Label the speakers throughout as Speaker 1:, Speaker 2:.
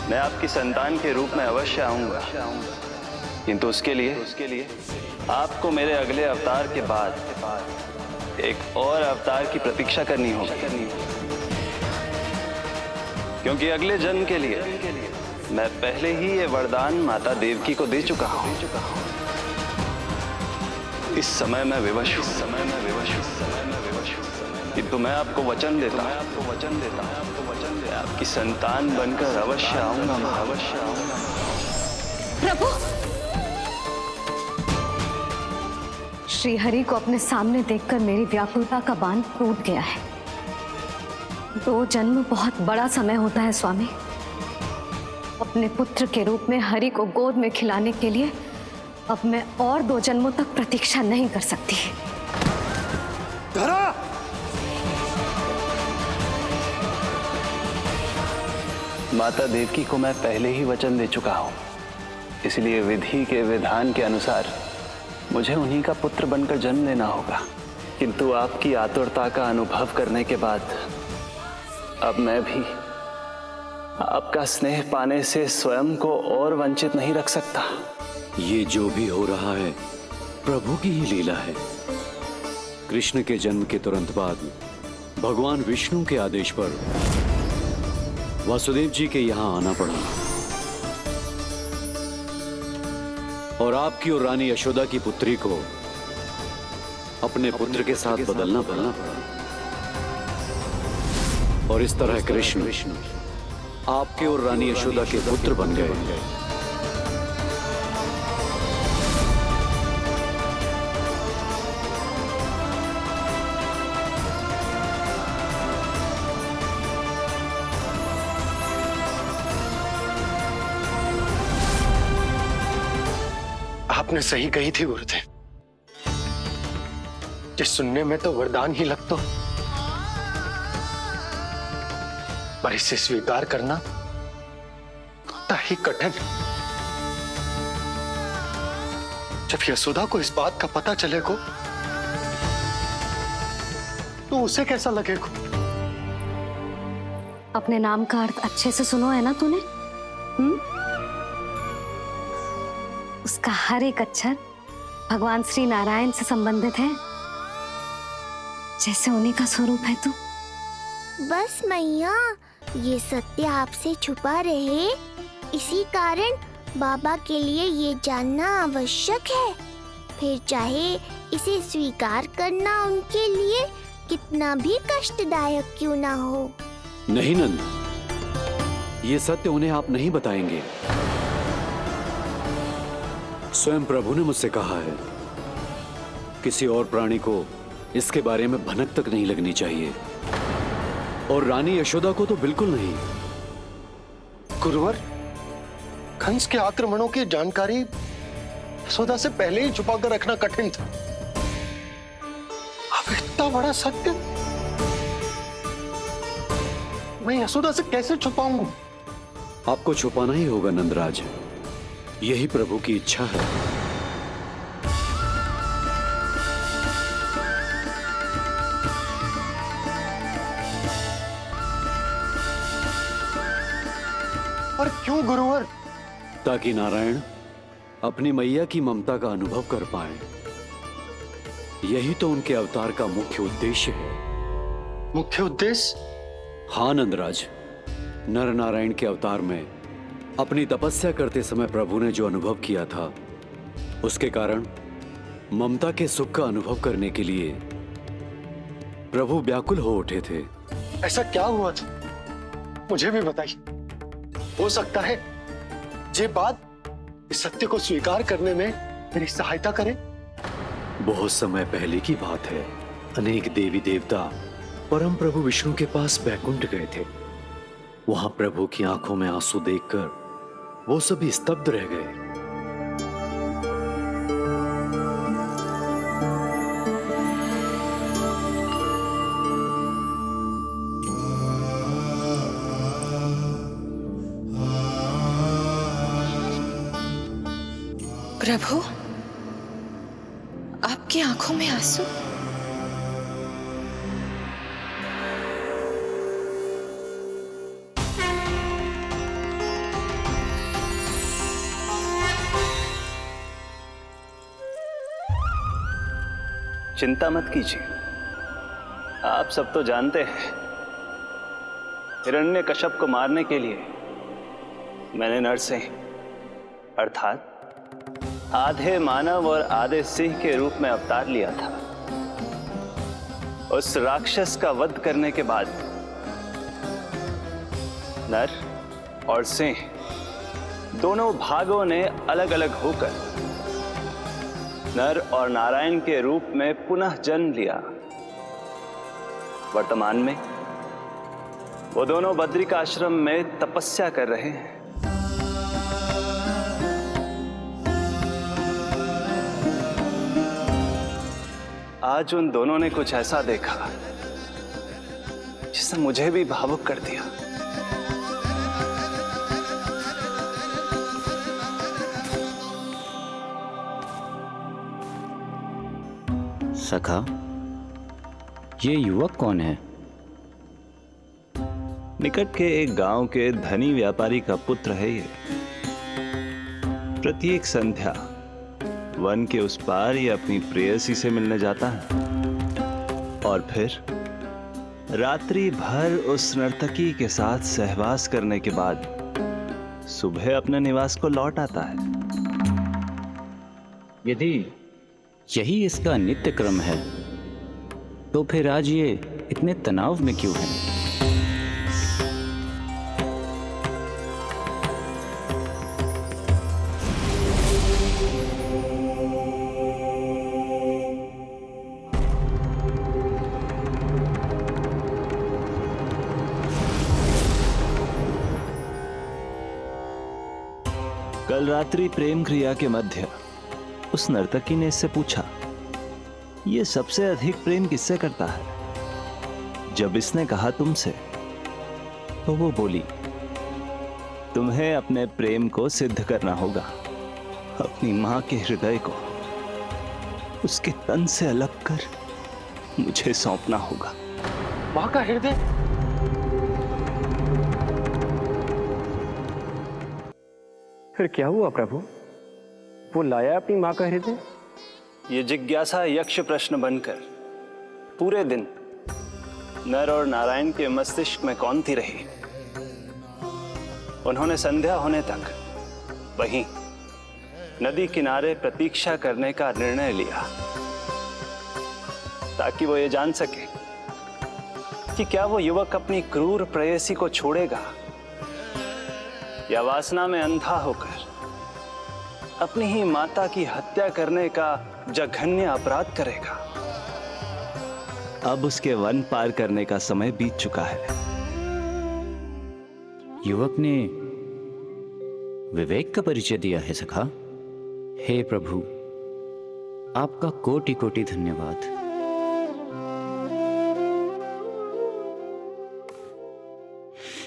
Speaker 1: मैं आपकी संतान के रूप में अवश्य आऊंगा, किंतु उसके लिए आपको मेरे अगले अवतार के बाद एक और अवतार की प्रतीक्षा करनी होगी, क्योंकि अगले जन्म के लिए मैं पहले ही ये वरदान माता देवकी को दे चुका हूं। इस समय मैं विवश हूं, किंतु मैं आपको वचन देता हूं, आपकी संतान बनकर अवश्य आऊंगा,
Speaker 2: प्रभु, श्री हरि को अपने सामने देखकर मेरी व्याकुलता का बांध टूट गया है। 2 जन्म बहुत बड़ा समय होता है स्वामी। अपने पुत्र के रूप में हरि को गोद में खिलाने के लिए अब मैं और 2 जन्मों तक प्रतीक्षा नहीं कर सकती।
Speaker 3: धरा!
Speaker 1: माता देवकी को मैं पहले ही वचन दे चुका हूं, इसलिए विधि के विधान के अनुसार मुझे उन्हीं का पुत्र बनकर जन्म लेना होगा। किंतु आपकी आतुरता का अनुभव करने के बाद अब मैं भी आपका स्नेह पाने से स्वयं को और वंचित नहीं रख सकता।
Speaker 3: ये जो भी हो रहा है प्रभु की ही लीला है। कृष्ण के जन्म के तुरंत बाद भगवान विष्णु के आदेश पर वासुदेव जी के यहाँ आना पड़ा और आपकी और रानी यशोदा की पुत्री को अपने पुत्र के साथ बदलना पड़ा और इस तरह कृष्ण आपके और रानी यशोदा के पुत्र बन गए।
Speaker 4: आपने सही कही थी गुरुदेव, कि सुनने में तो वरदान ही लगता, पर इसे स्वीकार करना होता ही कठिन। जब यशोदा को इस बात का पता चलेगा तो उसे कैसा लगेगा?
Speaker 2: अपने नाम का अर्थ अच्छे से सुनो है ना तूने? उसका हर एक अक्षर भगवान श्री नारायण से संबंधित है, जैसे उन्हीं का स्वरूप है तू।
Speaker 5: बस मैया, ये सत्य आपसे छुपा रहे, इसी कारण बाबा के लिए ये जानना आवश्यक है। फिर चाहे इसे स्वीकार करना उनके लिए कितना भी कष्टदायक क्यों ना हो।
Speaker 3: नहीं नंद, ये सत्य उन्हें आप नहीं बताएंगे। स्वयं प्रभु ने मुझसे कहा है किसी और प्राणी को इसके बारे में भनक तक नहीं लगनी चाहिए, और रानी यशोदा को तो बिल्कुल नहीं।
Speaker 4: गुरुवर, कंस के आक्रमणों की जानकारी यशोदा से पहले ही छुपा कर रखना कठिन था। अब इतना बड़ा सत्य मैं यशोदा से कैसे छुपाऊंगा?
Speaker 3: आपको छुपाना ही होगा नंदराज, यही प्रभु की इच्छा है।
Speaker 4: और क्यों गुरुवर?
Speaker 3: ताकि नारायण अपनी मैया की ममता का अनुभव कर पाए। यही तो उनके अवतार का मुख्य उद्देश्य है।
Speaker 4: मुख्य उद्देश्य?
Speaker 3: हाँ नंदराज, नर नारायण के अवतार में अपनी तपस्या करते समय प्रभु ने जो अनुभव किया था, उसके कारण ममता के सुख का अनुभव करने के लिए प्रभु व्याकुल हो उठे थे।
Speaker 4: ऐसा क्या हुआ था, मुझे भी बताइए। हो सकता है ये बात इस सत्य को स्वीकार करने में मेरी सहायता करे।
Speaker 3: बहुत समय पहले की बात है। अनेक देवी देवता परम प्रभु विष्णु के पास बैकुंठ गए थे। वहां प्रभु की आंखों में आंसू देखकर वो सभी स्तब्ध रह गए।
Speaker 6: प्रभु, आपकी आंखों में आंसू?
Speaker 1: चिंता मत कीजिए। आप सब तो जानते हैं, हिरण्यकश्यप को मारने के लिए मैंने नरसिंह अर्थात आधे मानव और आधे सिंह के रूप में अवतार लिया था। उस राक्षस का वध करने के बाद नर और सिंह दोनों भागों ने अलग अलग होकर नर और नारायण के रूप में पुनः जन्म लिया। वर्तमान में वो दोनों बद्रिकाश्रम में तपस्या कर रहे हैं। आज उन दोनों ने कुछ ऐसा देखा जिसने मुझे भी भावुक कर दिया।
Speaker 6: सखा, ये युवक कौन है?
Speaker 7: निकट के एक गांव के धनी व्यापारी का पुत्र है ये। प्रत्येक संध्या वन के उस पार ये अपनी प्रेयसी से मिलने जाता है और फिर रात्रि भर उस नर्तकी के साथ सहवास करने के बाद सुबह अपने निवास को लौट आता है।
Speaker 6: यदि यही इसका नित्य क्रम है तो फिर आज ये इतने तनाव में क्यों है?
Speaker 7: कल रात्रि प्रेम क्रिया के मध्य उस नर्तकी ने इससे पूछा, ये सबसे अधिक प्रेम किससे करता है? जब इसने कहा तुमसे, तो वो बोली, तुम्हें अपने प्रेम को सिद्ध करना होगा। अपनी मां के हृदय को उसके तन से अलग कर मुझे सौंपना होगा।
Speaker 4: मां का हृदय?
Speaker 8: फिर क्या हुआ प्रभु? वो लाया अपनी मां का हृदय?
Speaker 1: ये जिज्ञासा यक्ष प्रश्न बनकर पूरे दिन नर और नारायण के मस्तिष्क में कौंधती रही। उन्होंने संध्या होने तक वहीं नदी किनारे प्रतीक्षा करने का निर्णय लिया ताकि वो ये जान सके कि क्या वो युवक अपनी क्रूर प्रेयसी को छोड़ेगा या वासना में अंधा होकर अपनी ही माता की हत्या करने का जघन्य अपराध करेगा।
Speaker 7: अब उसके वन पार करने का समय बीत चुका है।
Speaker 6: युवक ने विवेक का परिचय दिया है सखा। हे प्रभु, आपका कोटि कोटि धन्यवाद।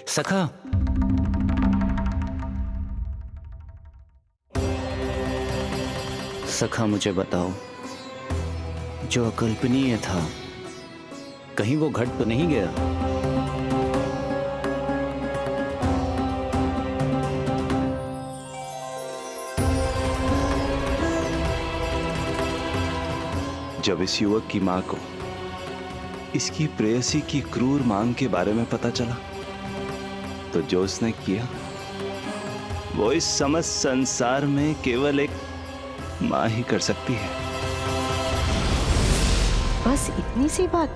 Speaker 6: सखा, सखा मुझे बताओ, जो अकल्पनीय था कहीं वो घट तो नहीं गया?
Speaker 7: जब इस युवक की मां को इसकी प्रेयसी की क्रूर मांग के बारे में पता चला तो जो उसने किया वो इस समस्त संसार में केवल एक मां ही कर सकती है।
Speaker 9: बस इतनी सी बात?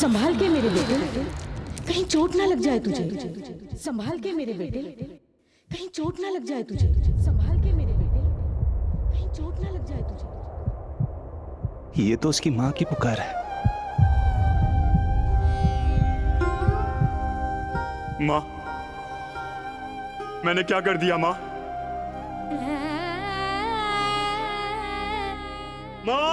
Speaker 9: संभाल के मेरे बेटे, कहीं चोट ना लग जाए तुझे। संभाल के मेरे बेटे, कहीं चोट ना लग जाए तुझे। संभाल के मेरे बेटे, कहीं चोट ना लग जाए तुझे।
Speaker 7: ये तो उसकी मां की पुकार है।
Speaker 10: मां, मैंने क्या कर दिया मां? मां!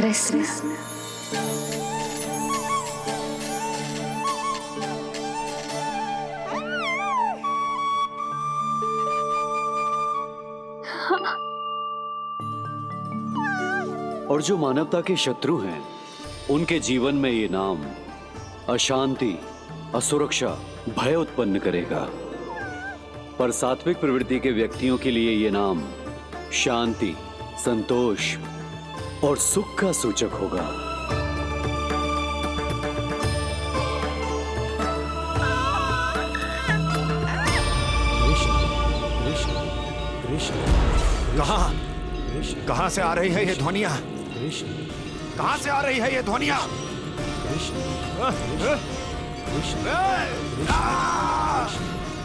Speaker 2: कृष्ण।
Speaker 3: और जो मानवता के शत्रु हैं, उनके जीवन में ये नाम अशांति, असुरक्षा, भय उत्पन्न करेगा। पर सात्विक प्रवृत्ति के व्यक्तियों के लिए ये नाम शांति, संतोष और सुख का सूचक होगा।
Speaker 11: कहां से आ रही है ये ध्वनियां? कहां से आ रही है ये ध्वनियां?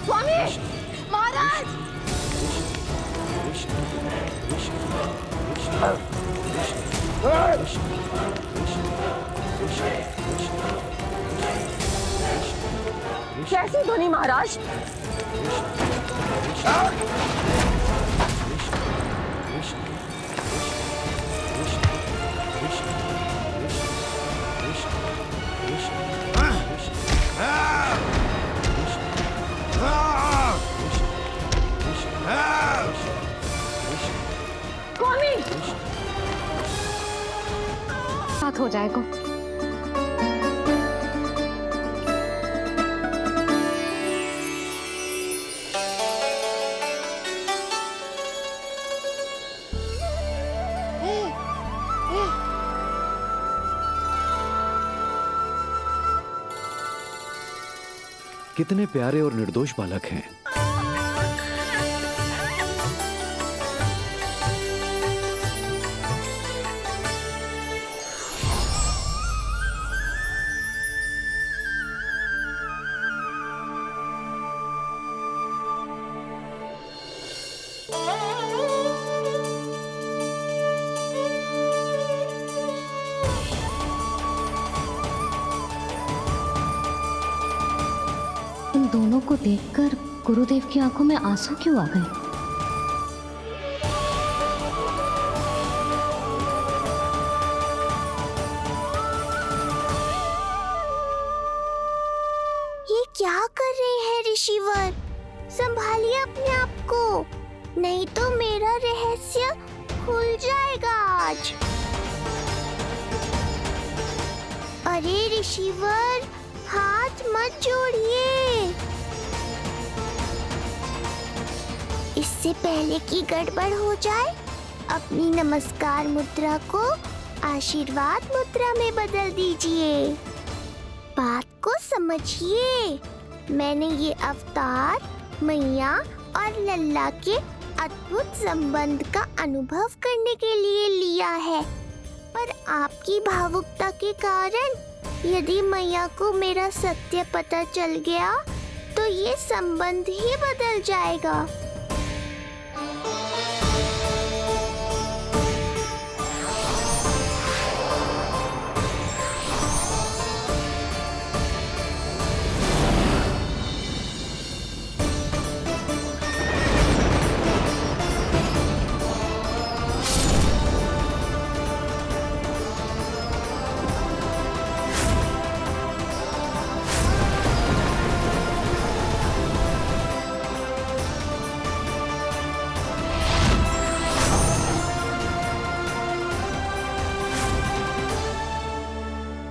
Speaker 9: स्वामी महाराज, कैसी ध्वनि महाराज? स्वामी,
Speaker 2: साथ हो जाएगा।
Speaker 3: कितने प्यारे और निर्दोष बालक हैं।
Speaker 2: उन दोनों को देखकर गुरुदेव की आंखों में आंसू क्यों आ गए?
Speaker 5: ये क्या कर रहे हैं ऋषिवर? संभालिए अपने आप को, नहीं तो मेरा रहस्य खुल जाएगा आज। अरे ऋषिवर, हाथ मत जोड़िए। इससे पहले कि गड़बड़ हो जाए, अपनी नमस्कार मुद्रा को आशीर्वाद मुद्रा में बदल दीजिए। बात को समझिए। मैंने ये अवतार मैया और लल्ला के अद्भुत संबंध का अनुभव करने के लिए लिया है, पर आपकी भावुकता के कारण यदि मैया को मेरा सत्य पता चल गया तो ये संबंध ही बदल जाएगा।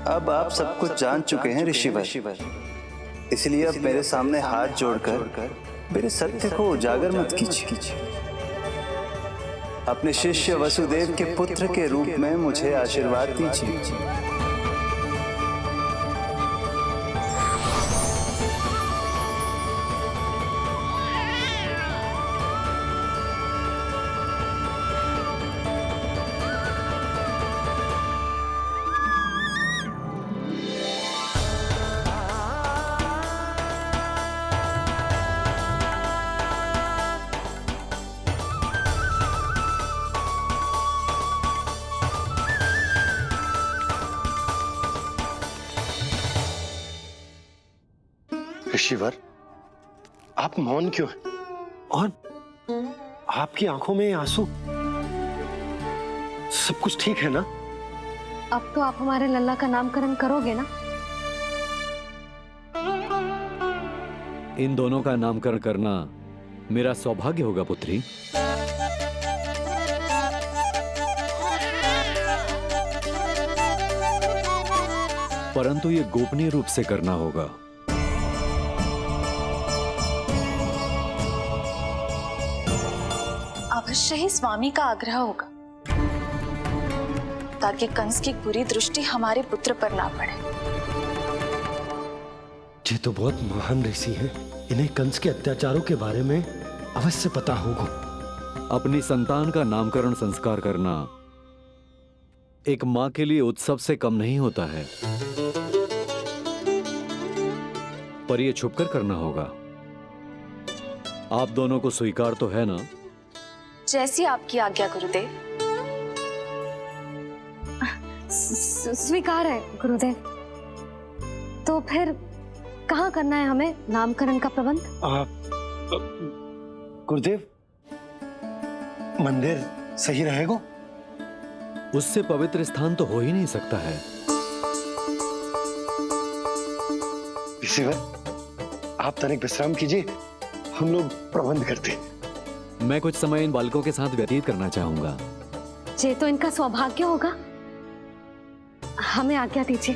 Speaker 1: अब आप सब कुछ जान चुके हैं ऋषिवर, इसलिए अब मेरे सामने हाथ जोड़कर मेरे सत्य को उजागर मत कीजिए। अपने शिष्य वसुदेव के पुत्र के रूप में मुझे आशीर्वाद दीजिए।
Speaker 4: ऋषिवर, आप मौन क्यों हैं? और आपकी आंखों में आंसू? सब कुछ ठीक है ना?
Speaker 2: अब तो आप हमारे लल्ला का नामकरण करोगे ना?
Speaker 3: इन दोनों का नामकरण करना मेरा सौभाग्य होगा पुत्री। परंतु ये गोपनीय रूप से करना होगा।
Speaker 12: अवश्य ही स्वामी का आग्रह होगा, ताकि कंस की बुरी दृष्टि हमारे पुत्र पर ना पड़े।
Speaker 4: ये तो बहुत महान ऋषि हैं। इन्हें कंस के अत्याचारों के बारे में अवश्य पता होगा।
Speaker 3: अपनी संतान का नामकरण संस्कार करना एक मां के लिए उत्सव से कम नहीं होता है, पर यह छुपकर करना होगा। आप दोनों को स्वीकार तो है ना?
Speaker 12: जैसी आपकी आज्ञा गुरुदेव।
Speaker 2: स्वीकार है गुरुदेव। तो फिर कहाँ करना है हमें नामकरण का प्रबंध?
Speaker 4: गुरुदेव, मंदिर सही रहेगा?
Speaker 3: उससे पवित्र स्थान तो हो ही नहीं सकता है।
Speaker 4: ऋषिवर, आप तनिक विश्राम कीजिए, हम लोग प्रबंध करते हैं।
Speaker 3: मैं कुछ समय इन बालकों के साथ व्यतीत करना चाहूंगा।
Speaker 2: ये तो इनका सौभाग्य होगा। हमें आज्ञा दीजिए।